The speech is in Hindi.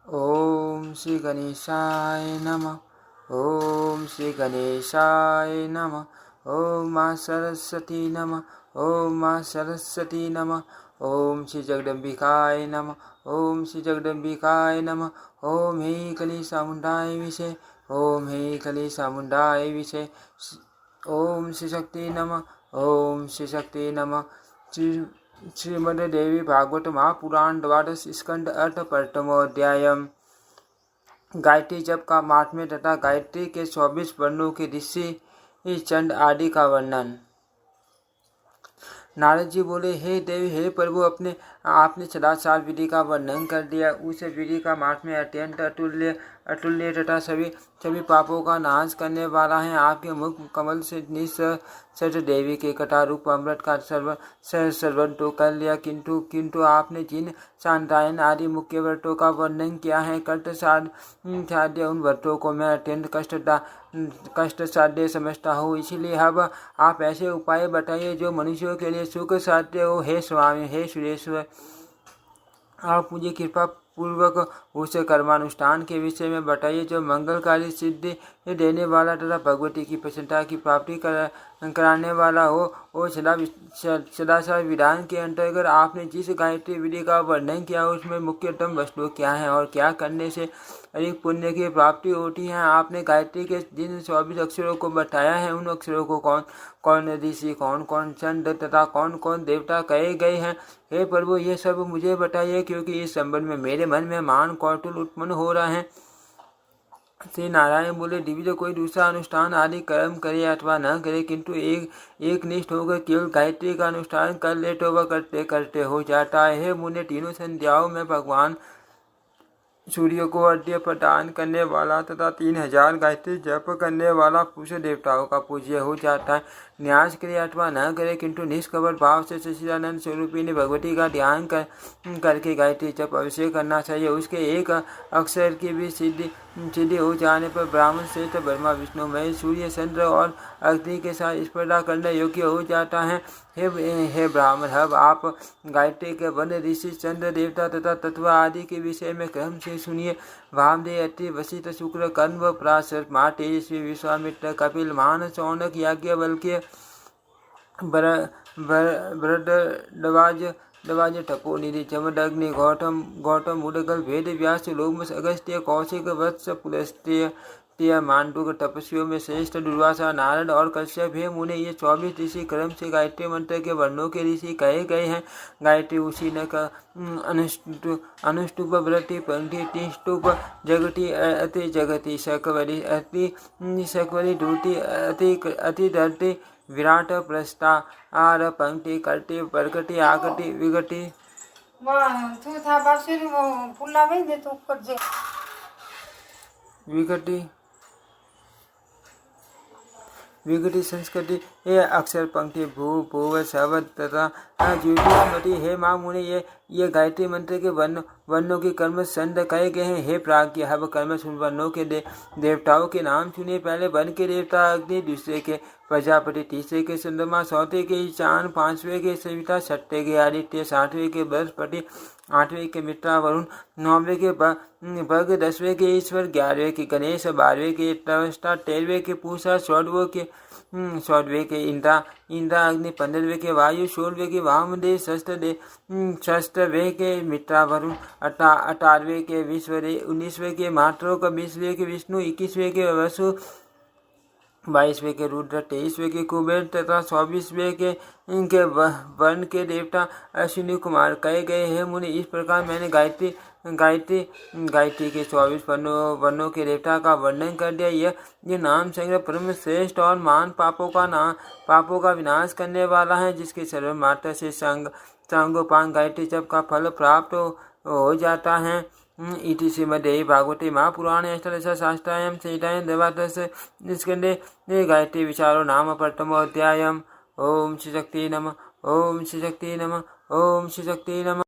ओम श्री गणेशाय नमः। ओम श्री गणेशाय नमः। ओम माँ सरस्वती नमः। ओम माँ सरस्वती नमः। ओम श्री जगदम्बिकाय नमः। ओम श्री जगदम्बिकाय नमः। ओम हे कली चामुंडाय विषे। ओम हे कली चामुंडाय विषे। ओम श्री शक्ति नमः। ओम श्री शक्ति नमः। श्रीमद् देवी भागवत महापुराण द्वादश स्कंद अर्थ प्रथमोध्याय। गायत्री जप का महात्म्य तथा गायत्री के 24 वर्णों के ऋषि चंड आदि का वर्णन। नारद जी बोले, हे देवी, हे प्रभु, आपने सदाचार विधि का वर्णन कर दिया। उस विधि का महात्म्य अत्यंत अतुल्य तथा सभी पापों का नाश करने वाला है। आपके मुख कमल से निसर्ग देवी के कथा रूप अमृत का सर्वन तो कर लिया, किंतु आपने जिन सांतायन आदि मुख्य व्रतों का वर्णन किया है, कष्ट साध्य उन व्रतों को मैं अत्यंत कष्ट साध्य समझता हूँ। इसीलिए अब आप ऐसे उपाय बताइए जो मनुष्यों के लिए सुख साध्य हो। हे स्वामी, हे सुरेश्वर, आप मुझे कृपा पूर्वक उस कर्मानुष्ठान के विषय में बताइए जो मंगलकारी सिद्धि देने वाला तथा भगवती की प्रसन्नता की प्राप्ति कराने वाला हो। और सदाचार विधान के अंतर्गत आपने जिस गायत्री विधि का वर्णन किया उसमें मुख्यतम वस्तु क्या है और क्या करने से अधिक पुण्य की प्राप्ति होती है। आपने गायत्री के जिन 24 अक्षरों को बताया है, उन अक्षरों को कौन ऋषि, कौन चंड तथा कौन देवता कहे गए हैं। हे प्रभु, ये सब मुझे बताइए, क्योंकि इस संबंध में मेरे मन में मान कौतूहल उत्पन्न हो रहा है। श्री नारायण बोले, दिव्य कोई दूसरा अनुष्ठान आदि कर्म करे अथवा न करे, किंतु एक निष्ठ होकर केवल गायत्री का अनुष्ठान कर ले तो वह करते करते हो जाता है। हे मुने, तीनों संध्याओं में भगवान सूर्य को अर्घ्य प्रदान करने वाला तथा 3000 गायत्री जप करने वाला पुरुष देवताओं का पूज्य हो जाता है। न्यास करे अथवा न करे, किंतु निष्कपट भाव से सच्चिदानंद स्वरूपी ने भगवती का ध्यान करके गायत्री जप अवश्य करना चाहिए। उसके एक अक्षर की भी सिद्धि हो जाने पर ब्राह्मण श्रेष्ठ ब्रह्मा विष्णु महेश सूर्य चंद्र और अग्नि के साथ स्पर्धा करने योग्य हो जाता है। हे ब्राह्मण, अब आप गायत्री के वन ऋषि चंद्र देवता तथा तत्व आदि के विषय में क्रम से सुनिए। वामदेव, अत्रि, वशिष्ठ, शुक्र, कण्व, पराशर, माँ, तेजस्वी, विश्वामित्र, कपिल, मान, शौनक, याज्ञवल्क्य, भरद्वाज, तपोनिधि, जमदग्नि, गौतम, मुदगल, वेद व्यास, लोमस, अगस्त्य, कौशिक, वत्स, पुलस्त्य, मांडुक, तपस्वियों में श्रेष्ठ दुर्वासा, नारद और कश्यप। हे मुने, ये 24 ऋषि क्रम से गायत्री मंत्र के वर्णों के ऋषि कहे गए हैं। गायत्री उसी न का अनुष्टुप, व्रति, पंक्ति, तिष्टुप, जगति, अति जगति, सकवरी, अति सकवरी, धूति, अति धरती, विराट, प्रस्तार, पंक्ति, कर्ति, प्रकृति, आकृति, विगति, विगति, संस्कृति, ये अक्षर, पंक्ति, भूव, शब्द तथा ज्योतिमती। हे माँ मुने, ये गायत्री मंत्र के वर्णों के कर्म संध कहे गए हैं। हे प्राज्ञ, अब कर्म वर्णों के देवताओं के नाम सुनिए। पहले वन के देवता अग्नि, दूसरे के प्रजापति, तीसरे के चंद्रमा, चौथे के चांद, पांचवें के सविता, छठे के आदित्य, सातवें के बृहस्पति, आठवें के मित्रा वरुण, नौवें के भग, 10वें के ईश्वर, 11वें के गणेश, 12वें के तवस्ता, 13वें के पूषा, 14वें के इंद्रा अग्नि, 15वें के वायु, 16वें के वामदेव, 16वें के मित्रा वरुण, 18वें के विश्वदेव, 19वें के मातृक, 20वें के विष्णु, 21वें के वसु, 22वें के रुद्र, 23वें के कुबेर तथा 24वें के वन के देवता अश्विनी कुमार कहे गए हैं। मुनि, इस प्रकार मैंने गायत्री के 24 वर्णों के देवता का वर्णन कर दिया। यह नाम संग्रह परम श्रेष्ठ और महान पापों का विनाश करने वाला है, जिसके सर्व मात्र से सांगोपांग गायत्री जप का फल प्राप्त हो जाता है। इति श्रीमद्देवी भागवते महापुराणे अष्टादशशास्त्रायां संहितायां द्वादश स्कन्धे गायत्री विचारो नाम प्रथमोऽध्यायः। ओम श्री शक्ति नमः। ओम श्री शक्ति नमः। ओम श्री शक्ति नमः।